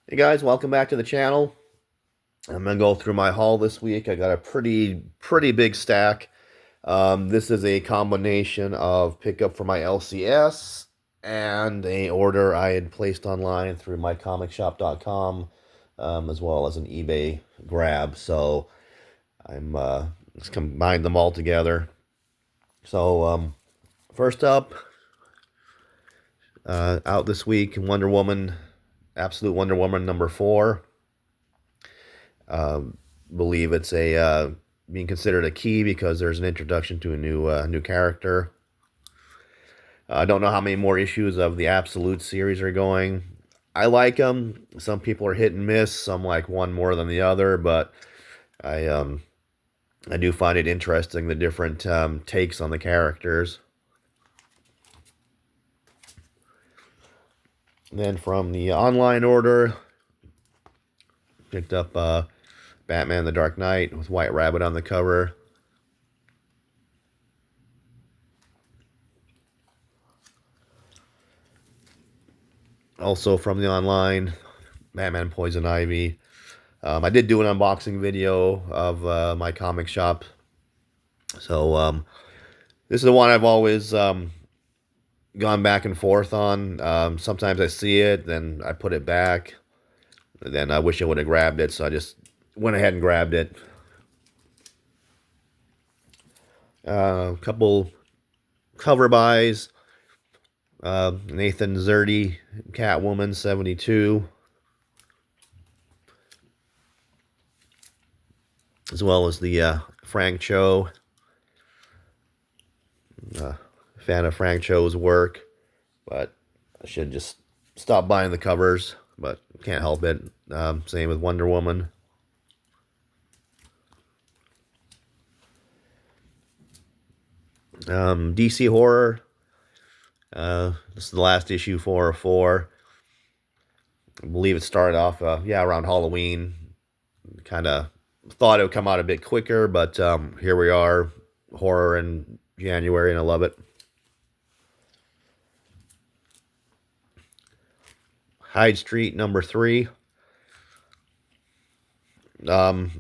Hey guys, welcome back to the channel. I'm gonna go through my haul this week. I got a pretty big stack. This is a combination of pickup for my LCS and a order I had placed online through mycomicshop.com, as well as an eBay grab. So I'm just combined them all together. So first up, out this week, Wonder Woman, Absolute Wonder Woman #4. Believe it's a being considered a key because there's an introduction to a new character. I don't know how many more issues of the Absolute series are going. I like them. Some people are hit and miss. Some like one more than the other, but I um, I do find it interesting the different takes on the characters. And then from the online order, picked up Batman: The Dark Knight with White Rabbit on the cover. Also from the online, Batman Poison Ivy. I did do an unboxing video of my comic shop. So this is the one I've always gone back and forth on. Sometimes I see it, then I put it back. Then I wish I would have grabbed it, so I just went ahead and grabbed it. A couple cover buys. Nathan Zerdy, Catwoman 72. As well as the Frank Cho. Fan of Frank Cho's work, but I should just stop buying the covers, but can't help it. Same with Wonder Woman. DC Horror. This is the last issue, 404. I believe it started off, around Halloween. Kind of thought it would come out a bit quicker, but here we are, horror in January, and I love it. Hyde Street #3. Again,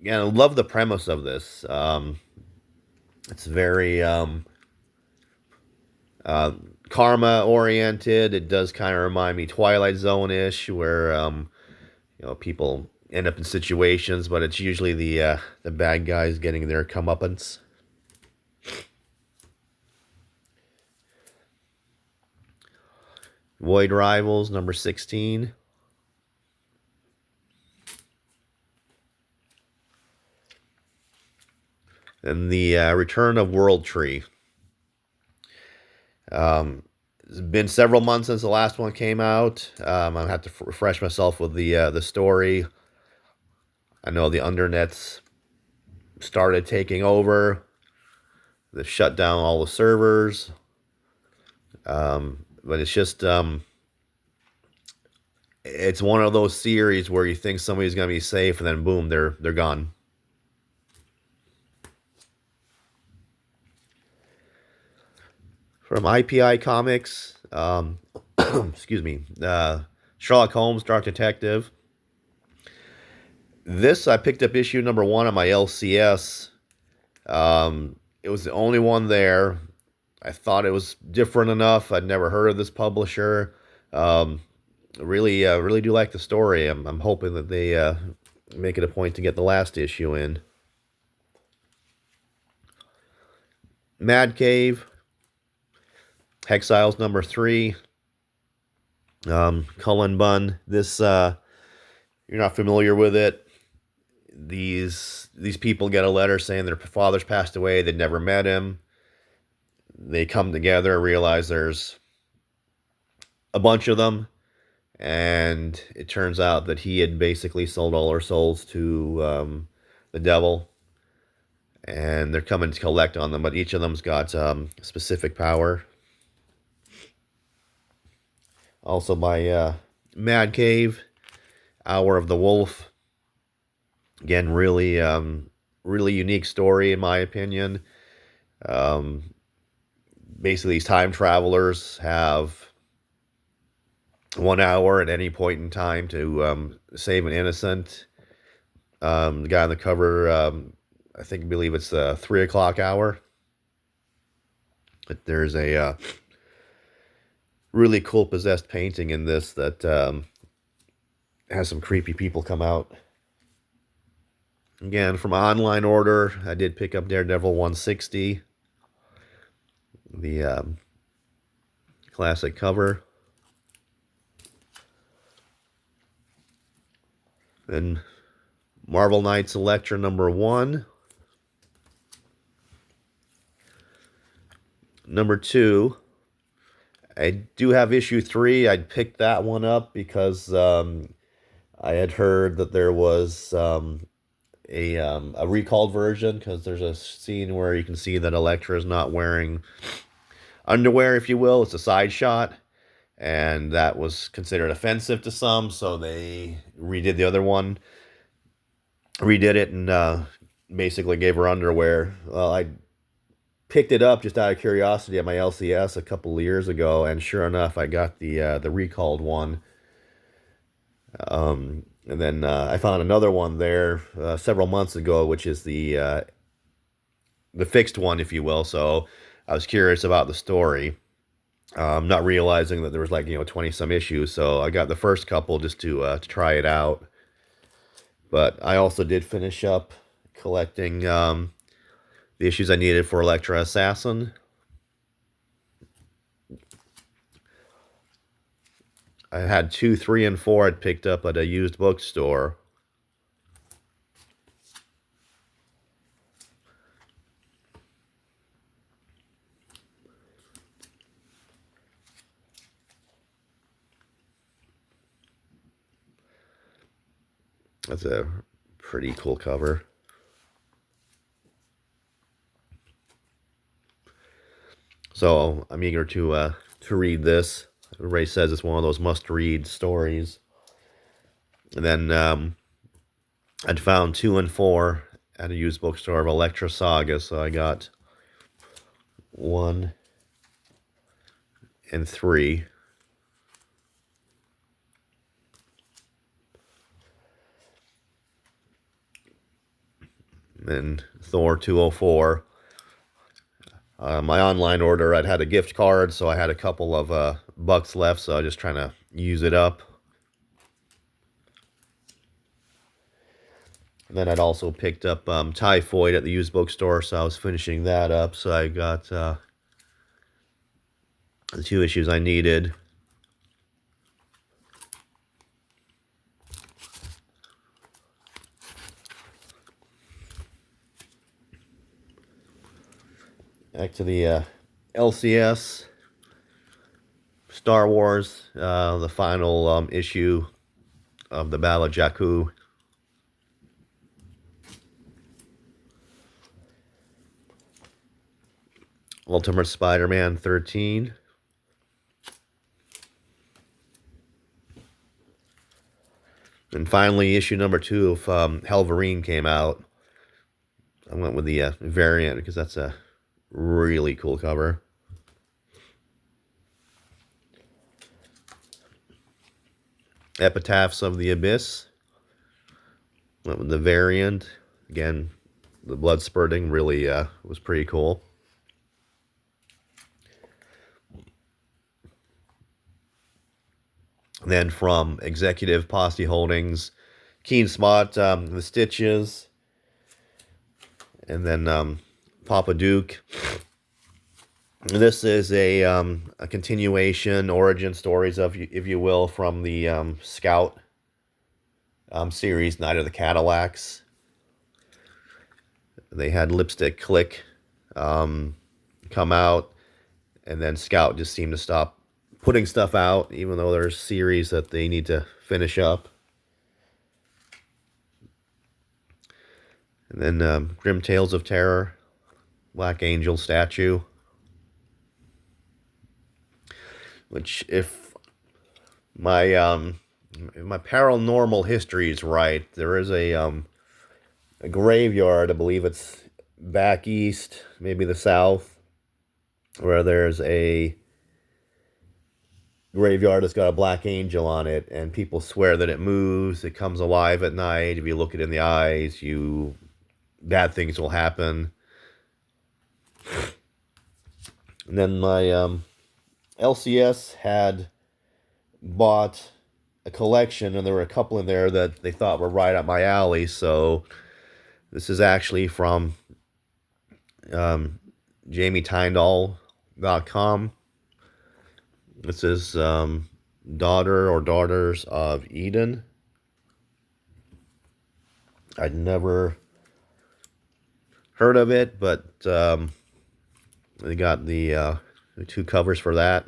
I love the premise of this. It's very karma oriented. It does kind of remind me Twilight Zone ish, where people end up in situations, but it's usually the bad guys getting their comeuppance. Void Rivals #16. And the Return of World Tree. It's been several months since the last one came out. I have to refresh myself with the story. I know the Undernets started taking over. They've shut down all the servers. But it's just it's one of those series where you think somebody's gonna be safe, and then boom, they're gone. From IPI Comics, excuse me, Sherlock Holmes, Dark Detective. This I picked up issue #1 on my LCS. It was the only one there. I thought it was different enough. I'd never heard of this publisher. Really do like the story. I'm hoping that they make it a point to get the last issue in. Mad Cave, Hexiles #3. Cullen Bunn. This you're not familiar with it. These people get a letter saying their father's passed away. They'd never met him. They come together, realize there's a bunch of them, and it turns out that he had basically sold all our souls to the devil, and they're coming to collect on them, but each of them's got specific power. Also by Mad Cave, Hour of the Wolf. Again, really unique story in my opinion. Basically, these time travelers have 1 hour at any point in time to save an innocent. The guy on the cover, I believe it's the 3 o'clock hour. But there's a really cool possessed painting in this that has some creepy people come out. Again, from online order, I did pick up Daredevil 160. The classic cover. Then Marvel Knights Elektra #1. #2, I do have issue 3. I'd picked that one up because I had heard that there was a recalled version, because there's a scene where you can see that Elektra is not wearing underwear, if you will. It's a side shot, and that was considered offensive to some, so they redid the other one. Redid it and basically gave her underwear. Well, I picked it up just out of curiosity at my LCS a couple of years ago, and sure enough, I got the recalled one. And then I found another one there several months ago, which is the fixed one, if you will. So I was curious about the story, not realizing that there was 20 some issues. So I got the first couple just to try it out. But I also did finish up collecting the issues I needed for Elektra Assassin. I had 2, 3, and 4 I'd picked up at a used bookstore. That's a pretty cool cover. So I'm eager to read this. Ray says it's one of those must-read stories. And then I'd found 2 and 4 at a used bookstore of Elektra Saga, so I got 1 and 3. And Thor 204. My online order, I'd had a gift card, so I had a couple of bucks left, so I'm just trying to use it up. And then I'd also picked up Typhoid at the used bookstore, so I was finishing that up. So I got the 2 issues I needed. Back to the LCS, Star Wars, the final issue of the Battle of Jakku. Ultimate Spider-Man 13. And finally, issue #2 of Helverine came out. I went with the variant because that's a really cool cover. Epitaphs of the Abyss. Went with the variant. Again, the blood spurting really was pretty cool. Then from Executive Posse Holdings, Keen Spot, the Stitches, and then Papa Duke. This is a continuation, origin stories of, if you will, from the Scout series, Night of the Cadillacs. They had Lipstick Click come out, and then Scout just seemed to stop putting stuff out, even though there's series that they need to finish up. And then Grim Tales of Terror, Black Angel statue. Which, if my paranormal history is right, there is a graveyard, I believe it's back east, maybe the south, where there's a graveyard that's got a black angel on it, and people swear that it moves, it comes alive at night. If you look it in the eyes, bad things will happen. And then my LCS had bought a collection, and there were a couple in there that they thought were right up my alley. So this is actually from JamieTyndall.com. This is Daughter or Daughters of Eden. I'd never heard of it, but they got the 2 covers for that.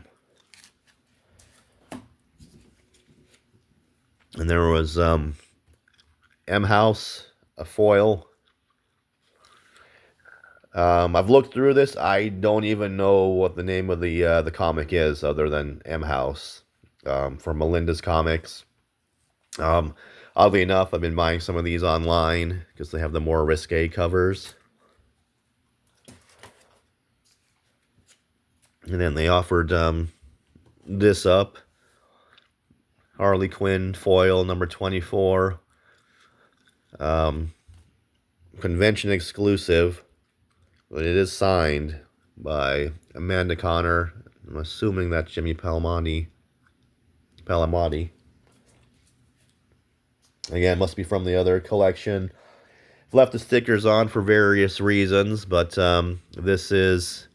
And there was M House, a foil. I've looked through this. I don't even know what the name of the comic is, other than M House, from Melinda's Comics. Oddly enough, I've been buying some of these online because they have the more risque covers. And then they offered this up. Harley Quinn foil number 24. Convention exclusive. But it is signed by Amanda Conner. I'm assuming that's Jimmy Palmiotti. Again, must be from the other collection. I've left the stickers on for various reasons, but this is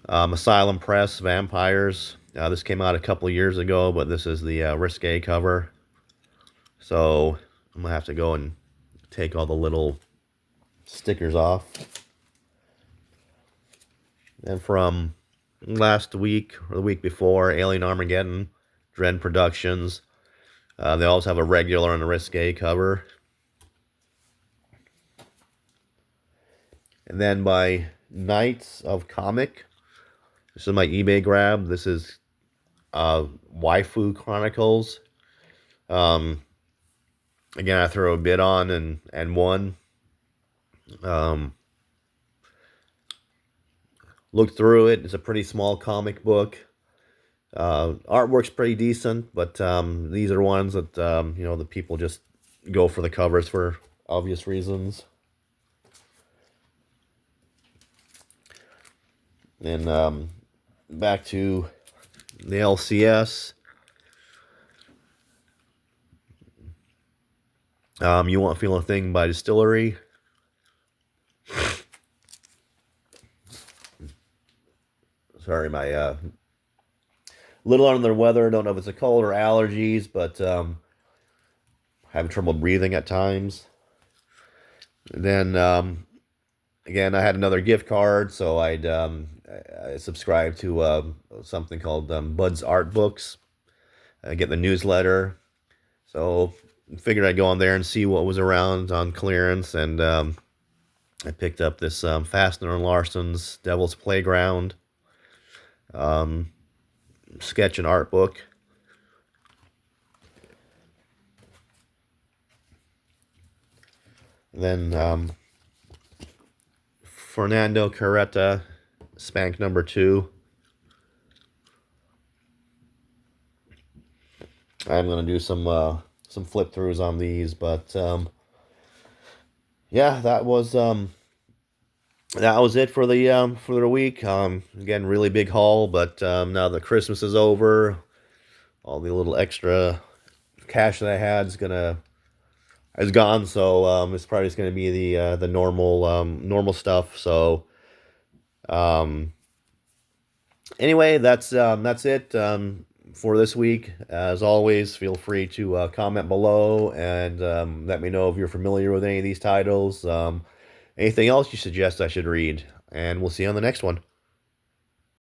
Asylum Press Vampires. This came out a couple years ago, but this is the risque cover. So I'm going to have to go and take all the little stickers off. And from last week, or the week before, Alien Armageddon, Dread Productions. They also have a regular and a risque cover. And then by Knights of Comic, this is my eBay grab. This is Waifu Chronicles. Again, I threw a bid on and won. Looked through it. It's a pretty small comic book. Artwork's pretty decent, but these are ones that the people just go for the covers for obvious reasons. And back to the LCS. You Won't Feel a Thing by Distillery. Sorry, my little under the weather. Don't know if it's a cold or allergies, but having trouble breathing at times. And then again, I had another gift card, so I subscribed to something called Bud's Art Books. I get the newsletter, so figured I'd go on there and see what was around on clearance, and I picked up this Fastener and Larson's Devil's Playground sketch and art book. And then Fernando Carreta, Spank number 2. I'm gonna do some flip throughs on these, but yeah, that was it for the week. Again, really big haul, but now that Christmas is over, all the little extra cash that I had is gone. So it's probably just gonna be the normal stuff. So anyway, that's it for this week. As always, feel free to comment below and let me know if you're familiar with any of these titles. Anything else you suggest I should read, and we'll see you on the next one.